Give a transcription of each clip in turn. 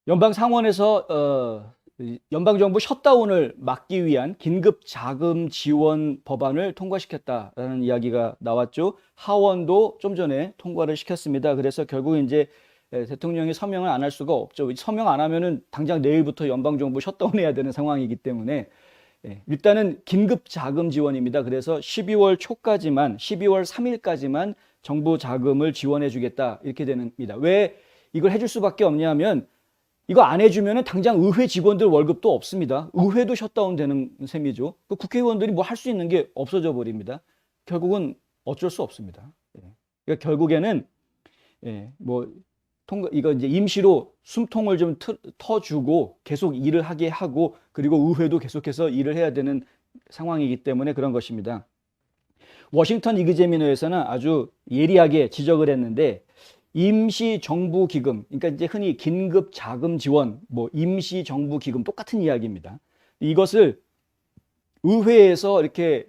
연방 상원에서 연방 정부 셧다운을 막기 위한 긴급 자금 지원 법안을 통과시켰다라는 이야기가 나왔죠. 하원도 좀 전에 통과를 시켰습니다. 그래서 결국 이제 대통령이 서명을 안 할 수가 없죠. 서명 안 하면은 당장 내일부터 연방 정부 셧다운해야 되는 상황이기 때문에 일단은 긴급 자금 지원입니다. 그래서 12월 초까지만, 12월 3일까지만 정부 자금을 지원해 주겠다 이렇게 됩니다. 왜 이걸 해줄 수밖에 없냐면 이거 안 해주면 당장 의회 직원들 월급도 없습니다. 의회도 셧다운 되는 셈이죠. 국회의원들이 뭐 할 수 있는 게 없어져 버립니다. 결국은 어쩔 수 없습니다. 그러니까 결국에는 뭐 이거 이제 임시로 숨통을 좀 터주고 계속 일을 하게 하고 그리고 의회도 계속해서 일을 해야 되는 상황이기 때문에 그런 것입니다. 워싱턴 이그제미너에서는 아주 예리하게 지적을 했는데 임시정부기금, 그러니까 이제 흔히 긴급 자금 지원, 뭐 임시정부기금 똑같은 이야기입니다. 이것을 의회에서 이렇게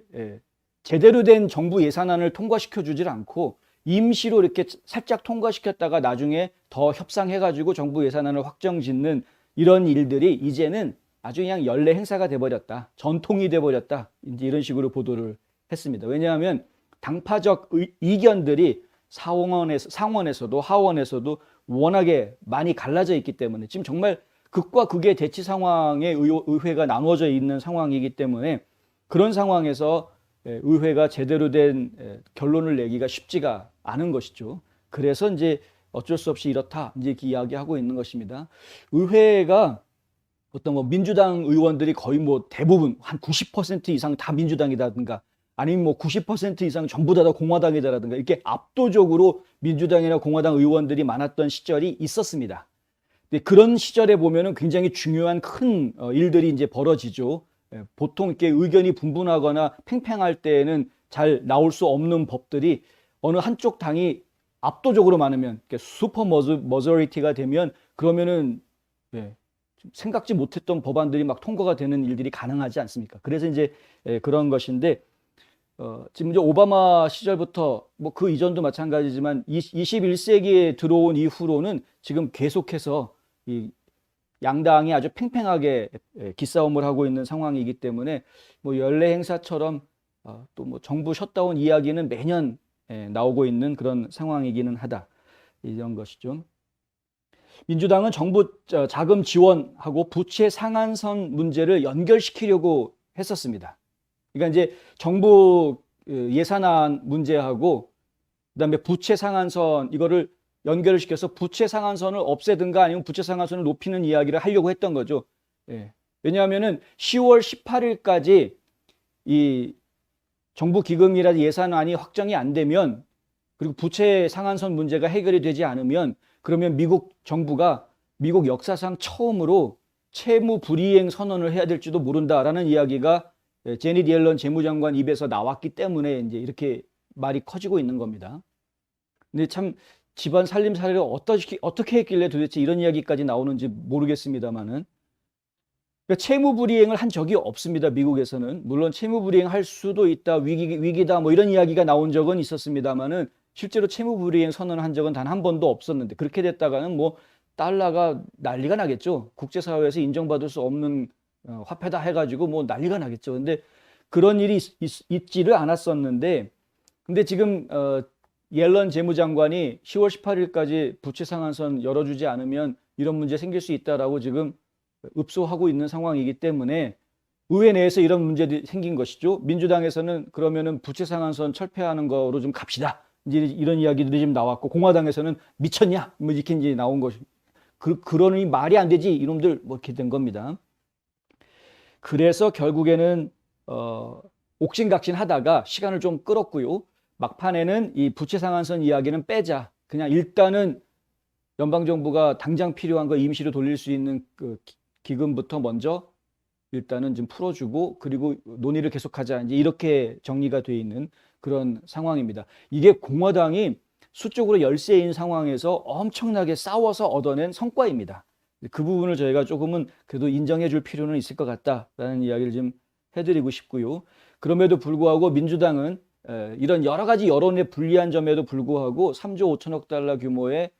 제대로 된 정부 예산안을 통과시켜 주질 않고 임시로 이렇게 살짝 통과시켰다가 나중에 더 협상해가지고 정부 예산안을 확정짓는 이런 일들이 이제는 아주 그냥 연례 행사가 돼버렸다. 전통이 돼버렸다. 이제 이런 식으로 보도를 했습니다. 왜냐하면 당파적 이견들이 상원에서도 하원에서도 워낙에 많이 갈라져 있기 때문에 지금 정말 극과 극의 대치 상황에 의회가 나눠져 있는 상황이기 때문에 그런 상황에서 의회가 제대로 된 결론을 내기가 쉽지가 않은 것이죠. 그래서 이제 어쩔 수 없이 이렇다 이제 이렇게 이야기하고 있는 것입니다. 의회가 어떤 뭐 민주당 의원들이 거의 뭐 대부분 한 90% 이상 다 민주당이라든가 아니면 뭐 90% 이상 전부 다 공화당이다라든가 이렇게 압도적으로 민주당이나 공화당 의원들이 많았던 시절이 있었습니다. 근데 그런 시절에 보면은 굉장히 중요한 큰 일들이 이제 벌어지죠. 보통 이렇게 의견이 분분하거나 팽팽할 때에는 잘 나올 수 없는 법들이 어느 한쪽 당이 압도적으로 많으면 슈퍼 머저리티가 되면 그러면은 생각지 못했던 법안들이 막 통과가 되는 일들이 가능하지 않습니까? 그래서 이제 그런 것인데 지금 이제 오바마 시절부터 뭐 그 이전도 마찬가지지만 21세기에 들어온 이후로는 지금 계속해서 이 양당이 아주 팽팽하게 기싸움을 하고 있는 상황이기 때문에 뭐 연례 행사처럼 또 뭐 정부 셧다운 이야기는 매년 나오고 있는 그런 상황이기는 하다. 이런 것이죠. 민주당은 정부 자금 지원하고 부채 상한선 문제를 연결시키려고 했었습니다. 그러니까 이제 정부 예산안 문제하고 그다음에 부채 상한선 이거를 연결을 시켜서 부채 상한선을 없애든가 아니면 부채 상한선을 높이는 이야기를 하려고 했던 거죠. 왜냐하면은 10월 18일까지 이 정부 기금이라든지 예산안이 확정이 안 되면 그리고 부채 상한선 문제가 해결이 되지 않으면 그러면 미국 정부가 미국 역사상 처음으로 채무 불이행 선언을 해야 될지도 모른다라는 이야기가 제닛 옐런 재무장관 입에서 나왔기 때문에 이제 이렇게 말이 커지고 있는 겁니다. 근데 참 집안 살림살이를 어떻게 했길래 도대체 이런 이야기까지 나오는지 모르겠습니다만은 그러니까 채무 불이행을 한 적이 없습니다. 미국에서는 물론 채무 불이행할 수도 있다 위기다 뭐 이런 이야기가 나온 적은 있었습니다만은 실제로 채무 불이행 선언을 한 적은 단 한 번도 없었는데 그렇게 됐다가는 뭐 달러가 난리가 나겠죠. 국제사회에서 인정받을 수 없는 화폐다 해가지고 뭐 난리가 나겠죠. 근데 그런 일이 있지를 않았었는데 근데 지금 옐런 재무장관이 10월 18일까지 부채 상한선 열어주지 않으면 이런 문제 생길 수 있다라고 지금 읍소하고 있는 상황이기 때문에 의회 내에서 이런 문제들이 생긴 것이죠. 민주당에서는 그러면은 부채 상한선 철폐하는 거로 좀 갑시다. 이제 이런 이야기들이 지금 나왔고 공화당에서는 미쳤냐? 뭐 이렇게 이제 나온 것이 그러니 말이 안 되지 이놈들 뭐 이렇게 된 겁니다. 그래서 결국에는 옥신각신 하다가 시간을 좀 끌었고요. 막판에는 이 부채 상한선 이야기는 빼자. 그냥 일단은 연방정부가 당장 필요한 거 임시로 돌릴 수 있는 그 기금부터 먼저 일단은 좀 풀어주고 그리고 논의를 계속하자. 이제 이렇게 정리가 돼 있는 그런 상황입니다. 이게 공화당이 수적으로 열세인 상황에서 엄청나게 싸워서 얻어낸 성과입니다. 그 부분을 저희가 조금은 그래도 인정해 줄 필요는 있을 것 같다라는 이야기를 좀 해드리고 싶고요. 그럼에도 불구하고 민주당은 이런 여러 가지 여론에 불리한 점에도 불구하고 3조 5천억 달러 규모의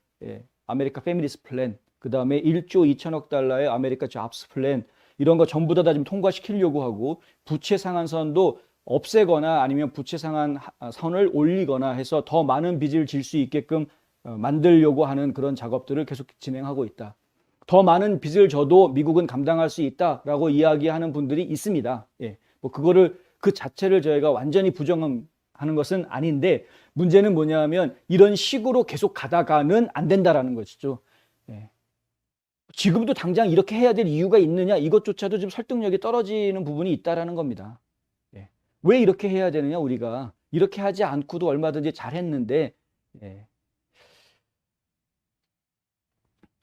아메리카 패밀리스 플랜 그 다음에 1조 2천억 달러의 아메리카 잡스 플랜 이런 거 전부 다 지금 통과시키려고 하고 부채 상한선도 없애거나 아니면 부채 상한선을 올리거나 해서 더 많은 빚을 질 수 있게끔 만들려고 하는 그런 작업들을 계속 진행하고 있다. 더 많은 빚을 져도 미국은 감당할 수 있다라고 이야기하는 분들이 있습니다. 예, 뭐 그거를 그 자체를 저희가 완전히 부정하는 것은 아닌데 문제는 뭐냐면 이런 식으로 계속 가다가는 안 된다라는 것이죠. 예. 지금도 당장 이렇게 해야 될 이유가 있느냐 이것조차도 좀 설득력이 떨어지는 부분이 있다라는 겁니다. 예. 왜 이렇게 해야 되느냐 우리가 이렇게 하지 않고도 얼마든지 잘했는데 예.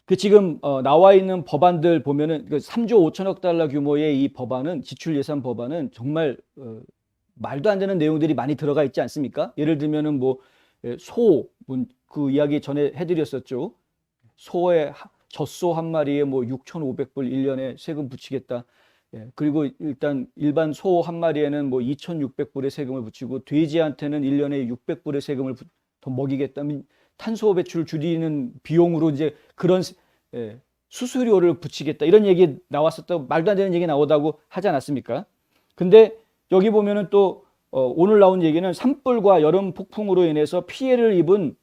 그 지금 나와 있는 법안들 보면은 그 3조 5천억 달러 규모의 이 법안은 지출 예산 법안은 정말 말도 안 되는 내용들이 많이 들어가 있지 않습니까? 예를 들면은 뭐 그 이야기 전에 해드렸었죠. 젖소 한 마리에 뭐 6,500불 1년에 세금 붙이겠다. 예, 그리고 일단 일반 소 한 마리에는 뭐 2,600불의 세금을 붙이고 돼지한테는 1년에 600불의 세금을 더 먹이겠다면 탄소 배출을 줄이는 비용으로 이제 그런 수수료를 붙이겠다 이런 얘기 나왔었다고 말도 안 되는 얘기 나오다고 하지 않았습니까? 근데 여기 보면은 또 오늘 나온 얘기는 산불과 여름 폭풍으로 인해서 피해를 입은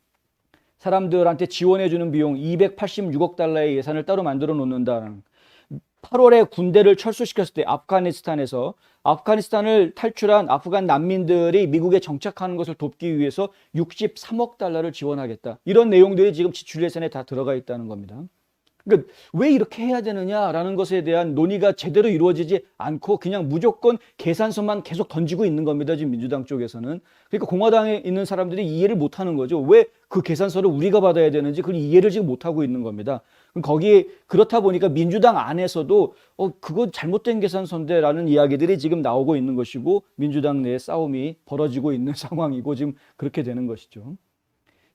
사람들한테 지원해주는 비용 286억 달러의 예산을 따로 만들어 놓는다. 8월에 군대를 철수시켰을 때 아프가니스탄을 탈출한 아프간 난민들이 미국에 정착하는 것을 돕기 위해서 63억 달러를 지원하겠다. 이런 내용들이 지금 지출 예산에 다 들어가 있다는 겁니다. 그러니까 왜 이렇게 해야 되느냐라는 것에 대한 논의가 제대로 이루어지지 않고 그냥 무조건 계산서만 계속 던지고 있는 겁니다. 지금 민주당 쪽에서는. 그러니까 공화당에 있는 사람들이 이해를 못하는 거죠. 왜 그 계산서를 우리가 받아야 되는지 그걸 이해를 지금 못하고 있는 겁니다. 그럼 거기에 그렇다 보니까 민주당 안에서도 그거 잘못된 계산서인데라는 이야기들이 지금 나오고 있는 것이고 민주당 내에 싸움이 벌어지고 있는 상황이고 지금 그렇게 되는 것이죠.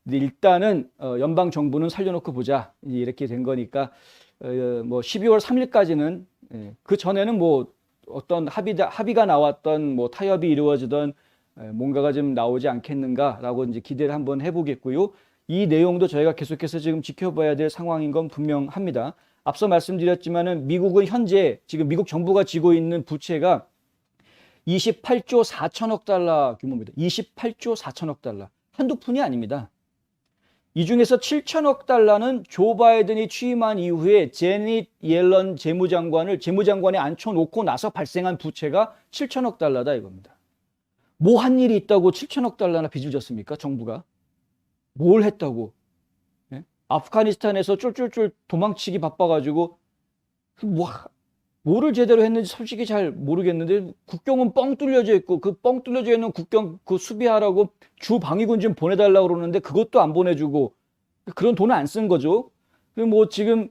근데 일단은 연방 정부는 살려놓고 보자 이렇게 된 거니까 뭐 12월 3일까지는 그 전에는 뭐 어떤 합의가 나왔던 뭐 타협이 이루어지던 뭔가가 좀 나오지 않겠는가라고 이제 기대를 한번 해보겠고요. 이 내용도 저희가 계속해서 지금 지켜봐야 될 상황인 건 분명합니다. 앞서 말씀드렸지만은 미국은 현재 지금 미국 정부가 지고 있는 부채가 28조 4천억 달러 규모입니다. 28조 4천억 달러. 한두 푼이 아닙니다. 이 중에서 7천억 달러는 조 바이든이 취임한 이후에 제닛 옐런 재무장관에 앉혀놓고 나서 발생한 부채가 7천억 달러다 이겁니다. 뭐 한 일이 있다고 7천억 달러나 빚을 졌습니까? 정부가. 뭘 했다고. 예? 아프가니스탄에서 쫄쫄쫄 도망치기 바빠가지고 뭐를 제대로 했는지 솔직히 잘 모르겠는데 국경은 뻥 뚫려져 있고 그 뻥 뚫려져 있는 국경 그 수비하라고 주 방위군 좀 보내달라고 그러는데 그것도 안 보내주고 그런 돈을 안 쓴 거죠. 뭐 지금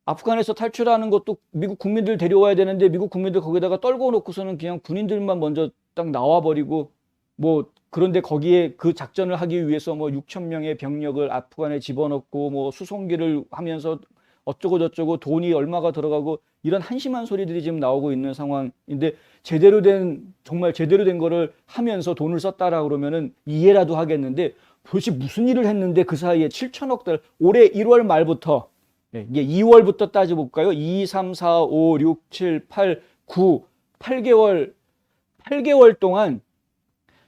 아프간에서 탈출하는 것도 미국 국민들 데려와야 되는데 미국 국민들 거기다가 떨궈 놓고서는 그냥 군인들만 먼저 딱 나와버리고 뭐 그런데 거기에 그 작전을 하기 위해서 뭐 6천 명의 병력을 아프간에 집어넣고 뭐 수송기를 하면서 어쩌고 저쩌고 돈이 얼마가 들어가고 이런 한심한 소리들이 지금 나오고 있는 상황인데 정말 제대로 된 거를 하면서 돈을 썼다라 그러면은 이해라도 하겠는데 도대체 무슨 일을 했는데 그 사이에 7천억 달러 올해 1월 말부터 이게 2월부터 따져볼까요? 2, 3, 4, 5, 6, 7, 8, 9, 8개월 동안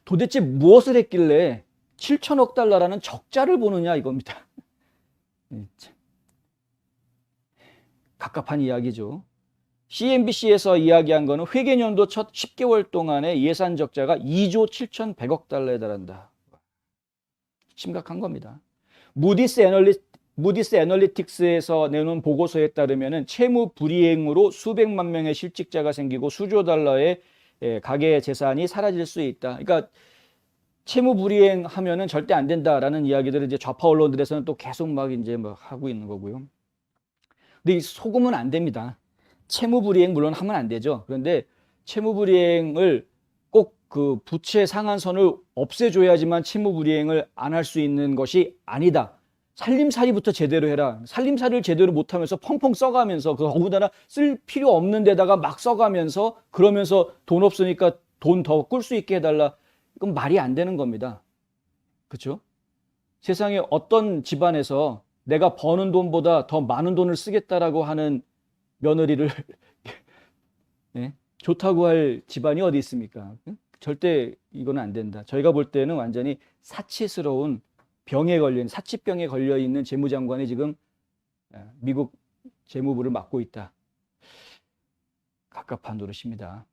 도대체 무엇을 했길래 7천억 달러라는 적자를 보느냐 이겁니다. 갑갑한 이야기죠. CNBC에서 이야기한 거는 회계연도 첫 10개월 동안의 예산 적자가 2조 7,100억 달러에 달한다. 심각한 겁니다. 무디스 애널리틱스에서 내놓은 보고서에 따르면 채무 불이행으로 수백만 명의 실직자가 생기고 수조 달러의 가계 재산이 사라질 수 있다. 그러니까 채무 불이행하면은 절대 안 된다라는 이야기들을 이제 좌파 언론들에서는 또 계속 막 이제 막 하고 있는 거고요. 근데 속으면 안 됩니다. 채무 불이행 물론 하면 안 되죠. 그런데 채무 불이행을 꼭 그 부채 상한선을 없애줘야지만 채무 불이행을 안 할 수 있는 것이 아니다. 살림살이부터 제대로 해라. 살림살이를 제대로 못하면서 펑펑 써가면서 그 아무데나 쓸 필요 없는 데다가 막 써가면서 그러면서 돈 없으니까 돈 더 꿀 수 있게 해달라. 이건 말이 안 되는 겁니다. 그렇죠? 세상에 어떤 집안에서 내가 버는 돈보다 더 많은 돈을 쓰겠다라고 하는 며느리를 예? 좋다고 할 집안이 어디 있습니까? 절대 이거는 안 된다. 저희가 볼 때는 완전히 사치스러운 병에 걸린 사치병에 걸려 있는 재무장관이 지금 미국 재무부를 맡고 있다. 갑갑한 노릇입니다.